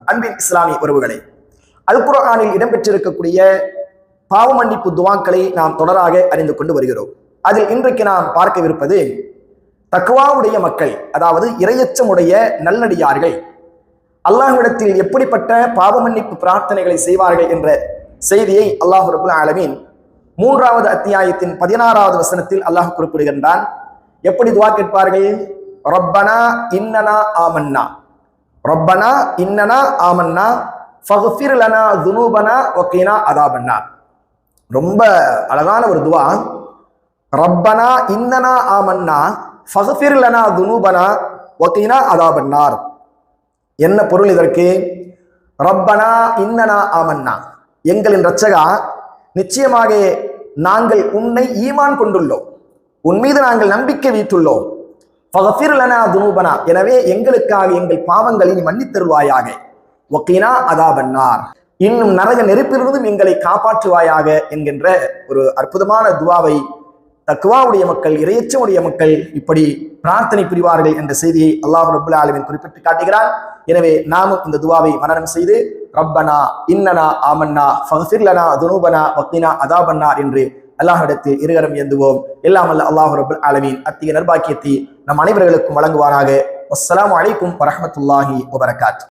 அன்பின் இஸ்லாமிய உறவுகளை, அல் குர்ஆனில் இடம்பெற்றிருக்கக்கூடிய பாவ மன்னிப்பு துவாக்களை நாம் தொடராக அறிந்து கொண்டு வருகிறோம். அதில் இன்றைக்கு நாம் பார்க்கவிருப்பது தக்வாவுடைய மக்கள், அதாவது இறையச்சமுடைய நல்லடியார்கள் அல்லாஹ்விடத்தில் எப்படிப்பட்ட பாவ மன்னிப்பு பிரார்த்தனைகளை செய்வார்கள் என்ற செய்தியை அல்லாஹ் ரப்புல் ஆலமீன் 3வது அத்தியாயத்தின் 16வது வசனத்தில் அல்லாஹ் குறிப்பிடுகின்றான். எப்படி துவா கேட்பார்கள்? ரப்பனா இன்னனா ஆமன்னா, ரப்பனா இன்னனா ஆமன்னா ஃபக்ஃபிர் லனா துனூபனா வகீனா அதாபன்னா. ரொம்ப அழகான ஒரு துவா. ரப்பனா இன்னனா ஆமன்னா ஃபக்ஃபிர் லனா துனூபனா வகீனா அதாபன்னார். என்ன பொருள் இதற்கு? ரப்பனா இன்னனா ஆமன்னா, எங்களின் இரட்சகா, நிச்சயமாக நாங்கள் உன்னை ஈமான் கொண்டுள்ளோம், உன் மீது நாங்கள் நம்பிக்கை வைத்துள்ளோம். ஃபக்ஃபிர் லனா துனூபனா, எனவே எங்களுக்காக எங்கள் பாவங்களை நீ மன்னித்தருள்வாயாக. வகீனா அதாபன்னார், இன்னும் நரக நெருப்பிலிருந்தும் எங்களை காப்பாற்றுவாயாக என்கின்ற ஒரு அற்புதமான துவாவை தக்வாவுடைய மக்கள், இறையச்சமுடைய மக்கள் இப்படி பிரார்த்தனை புரிவார்கள் என்ற செய்தியை அல்லாஹ் ரப்புல் ஆலமீன் குறிப்பிட்டு காட்டுகிறார். எனவே நாமும் இந்த துவாவை மனனம் செய்து ரப்பனா இன்னனா ஆமன்னா ஃபக்ஃபிர் லனா துனூபனா வகீனா அதாபன்னார் என்று அல்லாஹ்விடத்தில் இருகரம் ஏந்துவோம். எல்லாம் அல்ல அல்லாஹ் ரப்புல் ஆலமீன் அத்தகைய நற்பாக்கியத்தை நம் அனைவர்களுக்கும் வழங்குவாராக. அஸ்ஸலாமு அலைக்கும் வரஹ்மத்துல்லாஹி வபரகாத்துஹு.